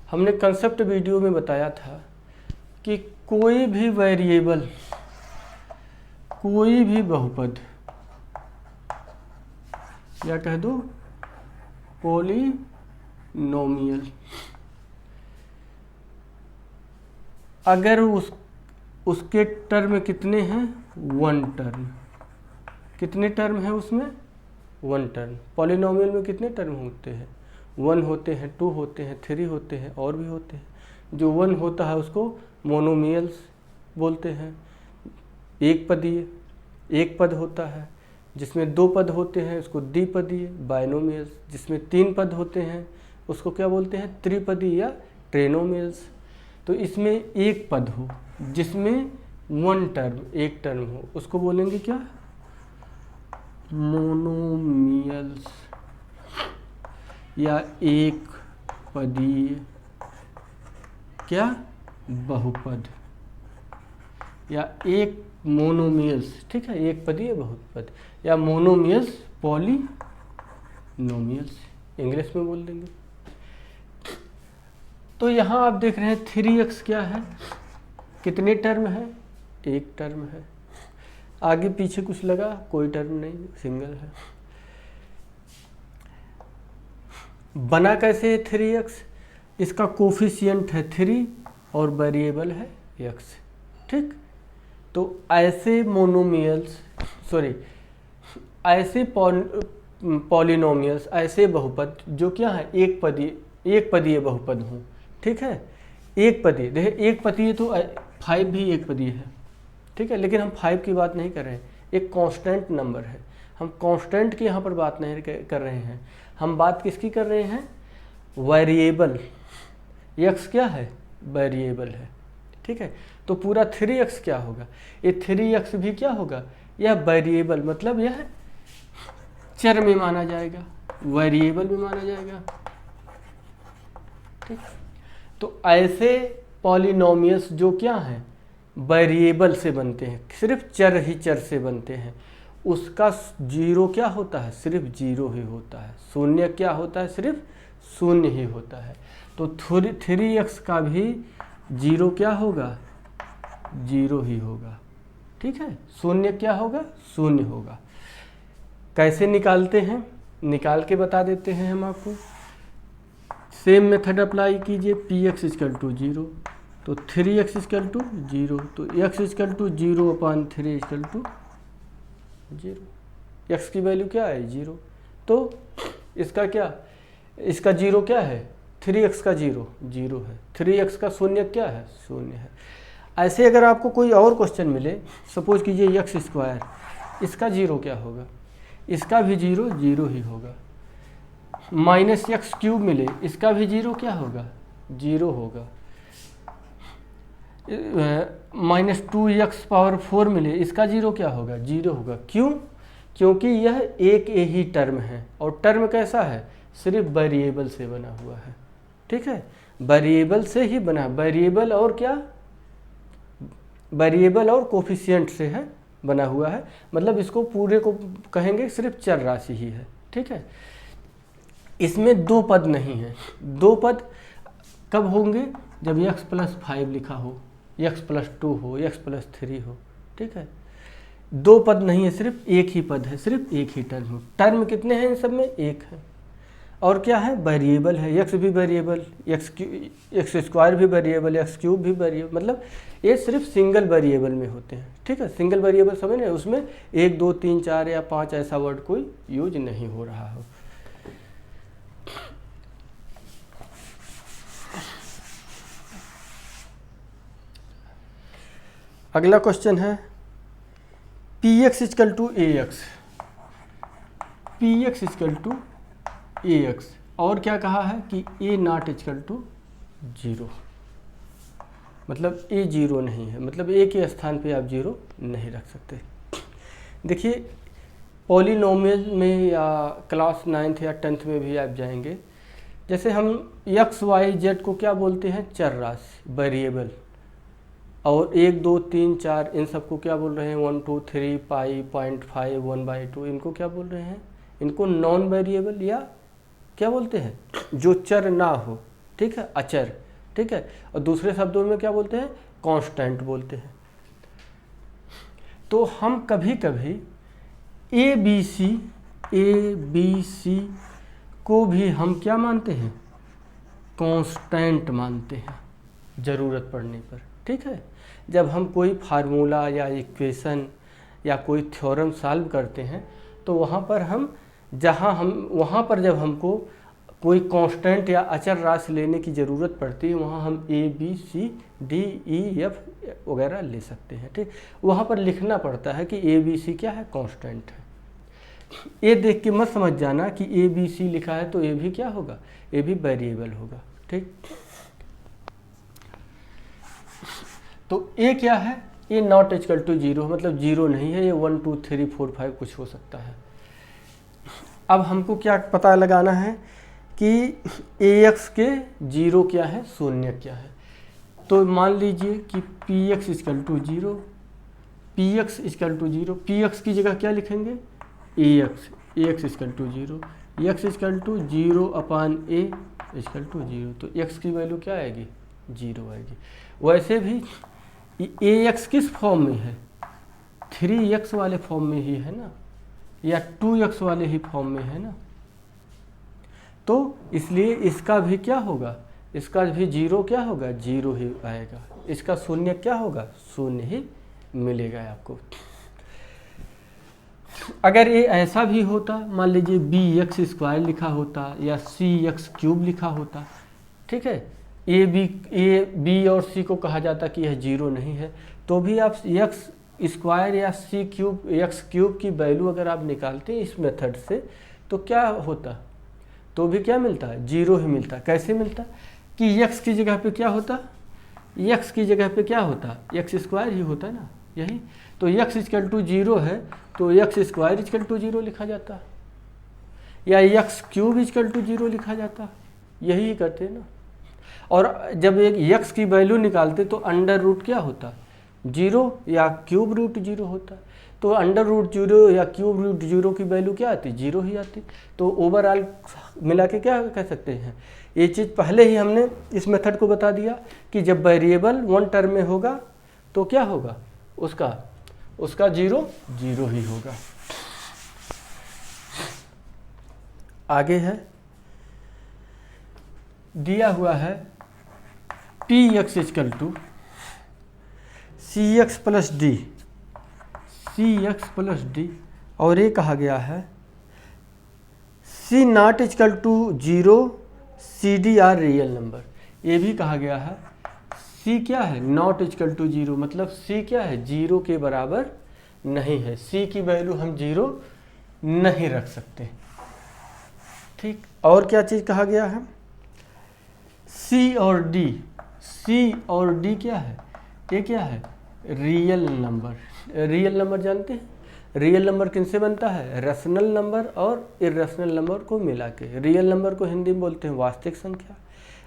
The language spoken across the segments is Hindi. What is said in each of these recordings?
हमने कंसेप्ट वीडियो में बताया था कि कोई भी वेरिएबल, कोई भी बहुपद या कह दो पॉलिनोमियल, अगर उसके टर्म कितने हैं, 1 टर्म, कितने टर्म है उसमें, 1 टर्म। पॉलिनोमियल में कितने टर्म होते हैं, 1 होते हैं, 2 होते हैं, 3 होते हैं, और भी होते हैं। जो 1 होता है उसको मोनोमियल्स बोलते हैं। एक पदीय, एक पद होता है। जिसमें 2 पद होते हैं उसको द्विपदीय, बाइनोमियल्स। जिसमें 3 पद होते हैं उसको क्या बोलते हैं, त्रिपदीय या ट्रेनोमियल्स। तो इसमें एक पद हो जिसमें 1 टर्म, एक टर्म हो, उसको बोलेंगे क्या, मोनोमियल्स या एक पदीय क्या, बहुपद या एक मोनोमियल्स, ठीक है, एक पदीय बहुपद या मोनोमियल्स पॉलिनोमियल्स, इंग्लिश में बोल देंगे। तो यहाँ आप देख रहे हैं 3x क्या है, कितने टर्म है, एक टर्म है। आगे पीछे कुछ लगा, कोई टर्म नहीं, सिंगल है। बना कैसे है 3x, इसका कोफिशिएंट है 3 और वेरिएबल है x, ठीक। तो ऐसे मोनोमियल्स, सॉरी, ऐसे पॉलिनोमियल्स, ऐसे बहुपद जो क्या है, एक पदीय बहुपद हों, ठीक है। एक पदीय, देखिए एक पदीय तो 5 भी एक पदीय है, ठीक है, लेकिन हम 5 की बात नहीं कर रहे हैं, एक कांस्टेंट नंबर है। हम कांस्टेंट की यहाँ पर बात नहीं कर रहे हैं, हम बात किसकी कर रहे हैं, वेरिएबल। x क्या है, वेरिएबल है, ठीक है। तो पूरा 3x क्या होगा, ये 3x भी क्या होगा, यह वेरिएबल, मतलब यह चर में माना जाएगा, वेरिएबल में माना जाएगा, ठीक। तो ऐसे पॉलिनोमियल्स जो क्या हैं, वेरिएबल से बनते हैं, सिर्फ चर ही चर से बनते हैं, उसका जीरो क्या होता है, सिर्फ जीरो ही होता है। शून्य क्या होता है, सिर्फ शून्य ही होता है। तो 3x का भी जीरो क्या होगा, जीरो ही होगा, ठीक है। शून्य क्या होगा, शून्य होगा। कैसे निकालते हैं, निकाल के बता देते हैं हम आपको। सेम मेथड अप्लाई कीजिए, px इक्वल टू 0, तो 3x इक्वल टू 0, तो x equal to 0/3 equal to 0। x की वैल्यू क्या है, 0। तो इसका क्या, इसका 0 क्या है, 3x का 0 0 है, 3x का शून्य क्या है, शून्य है। ऐसे अगर आपको कोई और क्वेश्चन मिले, सपोज कीजिए x², इसका 0 क्या होगा, इसका भी 0 0 ही होगा। -x³ मिले, इसका भी 0 क्या होगा, 0 होगा। -2x⁴ मिले, इसका 0 क्या होगा, 0 होगा। क्यों, क्योंकि यह एक ही टर्म है, और टर्म कैसा है, सिर्फ वेरिएबल से बना हुआ है, ठीक है। वेरिएबल से ही बना, वेरिएबल और क्या, वेरिएबल और कोफिशिएंट से है बना हुआ है, मतलब इसको पूरे को कहेंगे सिर्फ चर राशि ही है, ठीक है। इसमें 2 पद नहीं है। 2 पद कब होंगे, जब x+5 लिखा हो, x+2 हो, x+3 हो, ठीक है। 2 पद नहीं है, सिर्फ एक ही पद है, सिर्फ एक ही टर्म। टर्म कितने हैं इन सब में, एक है। और क्या है, वेरिएबल है, x भी वेरिएबल, x² भी वेरिएबल, x³ भी वेरिएबल, मतलब ये सिर्फ सिंगल वेरिएबल में होते हैं, ठीक है। सिंगल वेरिएबल समझ रहे हैं, उसमें 1 2 3 4 या 5 ऐसा वर्ड कोई यूज नहीं हो रहा हो। अगला क्वेश्चन है px equal to ax, px equal to ax, और क्या कहा है कि a0 इक्वल टू 0, मतलब a 0 नहीं है, मतलब a के स्थान पे आप 0 नहीं रख सकते। देखिए पॉलिनोमियल में या क्लास 9th या 10th में भी आप जाएंगे, जैसे हम x y z को क्या बोलते हैं, चर राशि, वेरिएबल, और 1 2 3 4 इन सबको क्या बोल रहे हैं, 1 2 3 पाई, 0.5, 1/2, इनको क्या बोल रहे हैं, इनको नॉन वेरिएबल या क्या बोलते हैं, जो चर ना हो, ठीक है, अचर, ठीक है। और दूसरे शब्दों में क्या बोलते हैं, कांस्टेंट बोलते हैं। तो हम कभी कभी ए बी सी को भी हम क्या मानते हैं, कांस्टेंट मानते हैं ज़रूरत पड़ने पर, ठीक है। जब हम कोई फार्मूला या इक्वेशन या कोई थ्योरम सॉल्व करते हैं तो वहाँ पर जब हमको कोई कांस्टेंट या अचर राशि लेने की ज़रूरत पड़ती है, वहाँ हम A B C D E F वगैरह ले सकते हैं, ठीक। वहाँ पर लिखना पड़ता है कि ए बी सी क्या है, कांस्टेंट है। ये देख के मत समझ जाना कि ए बी सी लिखा है तो ए भी क्या होगा, ए भी वेरिएबल होगा, ठीक। तो ए क्या है, ये नॉट इक्वल टू 0, मतलब 0 नहीं है, ये 1 2 3 4 5 कुछ हो सकता है। अब हमको क्या पता लगाना है कि ए एक्स के 0 क्या है, शून्य क्या है। तो मान लीजिए कि P X equal to 0, P X equal to 0, P X की जगह क्या लिखेंगे, A X equal to 0, X equal to 0 upon A equal to 0, तो एक्स की वैल्यू क्या आएगी, 0 आएगी। वैसे भी ए एक्स किस फॉर्म में है, 3x वाले फॉर्म में ही है ना, या 2x वाले ही फॉर्म में है ना, तो इसलिए इसका भी क्या होगा, इसका भी 0 क्या होगा, 0 ही आएगा। इसका शून्य क्या होगा, शून्य ही मिलेगा आपको। अगर ये ऐसा भी होता, मान लीजिए बी एक्स स्क्वायर लिखा होता या सी एक्स क्यूब लिखा होता, ठीक है, ए बी और सी को कहा जाता कि यह 0 नहीं है, तो भी आप एक्स स्क्वायर या सी क्यूब एक्स क्यूब की वैल्यू अगर आप निकालते हैं इस मेथड से तो क्या होता, तो भी क्या मिलता है, 0 ही मिलता। कैसे मिलता कि एक्स की जगह पे क्या होता, एक्स की जगह पे क्या होता, एक्स स्क्वायर ही होता ना, यही तो एक्स इक्वल टू 0 है तो एक्स स्क्वायर इक्वल टू 0 लिखा जाता, या एक्स क्यूब इक्वल टू 0 लिखा जाता, यही करते हैं ना। और जब एक एक्स की वैल्यू निकालते तो अंडर रूट क्या होता, 0 या क्यूब रूट 0 होता, तो अंडर रूट 0 या क्यूब रूट 0 की वैल्यू क्या आती, 0 ही आती। तो ओवरऑल मिला के क्या कह सकते हैं, ये चीज़ पहले ही हमने इस मेथड को बता दिया कि जब वेरिएबल 1 टर्म में होगा तो क्या होगा, उसका 0 ही होगा। आगे है, दिया हुआ है P X equal to C X plus D, और ये कहा गया है C not equal to 0 C D are real number. ये भी कहा गया है सी क्या है, नॉट इक्वल टू 0, मतलब सी क्या है, 0 के बराबर नहीं है, सी की वैल्यू हम 0 नहीं रख सकते, ठीक। और क्या चीज़ कहा गया है, सी और डी क्या है, ये क्या है, रियल नंबर जानते हैं, रियल नंबर किनसे बनता है, रैशनल नंबर और इर्रेशनल नंबर को मिला के। रियल नंबर को हिंदी में बोलते हैं वास्तविक संख्या,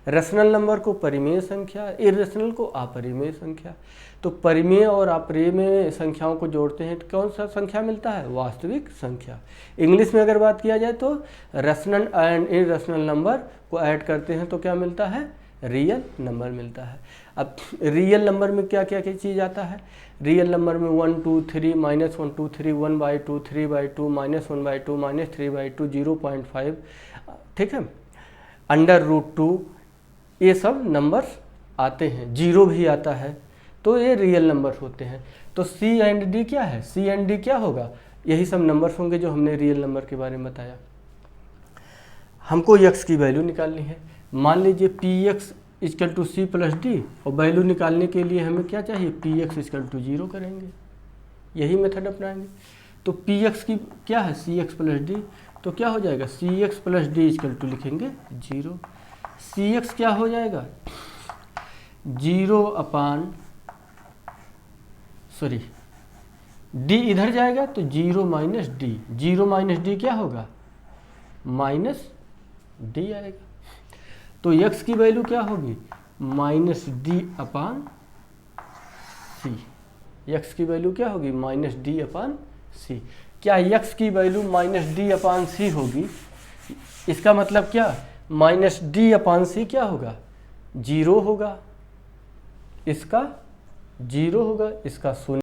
रैशनल नंबर को परिमेय संख्या, इर्रेशनल को अपरिमेय संख्या। तो परिमेय और अपरिमेय संख्याओं को जोड़ते हैं तो कौन सा संख्या मिलता है, वास्तविक संख्या। इंग्लिश में अगर बात किया जाए तो रैशनल एंड इर्रेशनल नंबर को ऐड करते हैं तो क्या मिलता है, रियल नंबर मिलता है। अब रियल नंबर में क्या क्या चीज़ आता है, रियल नंबर में 1 2 3 -1 2 3 1/2 3/2 -1/2 -3/2 0.5, ठीक है, अंडर रूट 2, ये सब नंबर्स आते हैं, 0 भी आता है, तो ये रियल नंबर होते हैं। तो सी एंड डी क्या है, सी एंड डी क्या होगा, यही सब नंबर्स होंगे जो हमने रियल नंबर के बारे में बताया। हमको एक्स की वैल्यू निकालनी है, मान लीजिए P X equal to C plus D, और वैल्यू निकालने के लिए हमें क्या चाहिए, पी एक्स इक्वल टू 0 करेंगे, यही मेथड अपनाएंगे। तो पी एक्स की क्या है, सी एक्स प्लस डी, तो क्या हो जाएगा, C X plus D equal to लिखेंगे 0, सी एक्स क्या हो जाएगा, 0 अपान डी इधर जाएगा तो 0 माइनस डी, 0 माइनस डी क्या होगा, माइनस डी आएगा। तो x की वैल्यू क्या होगी, माइनस डी अपान सी, x की वैल्यू क्या होगी, माइनस डी अपान सी। क्या x की वैल्यू माइनस डी अपान सी होगी, इसका मतलब क्या, माइनस डी अपान सी क्या होगा, जीरो होगा, इसका जीरो होगा, इसका शून्य।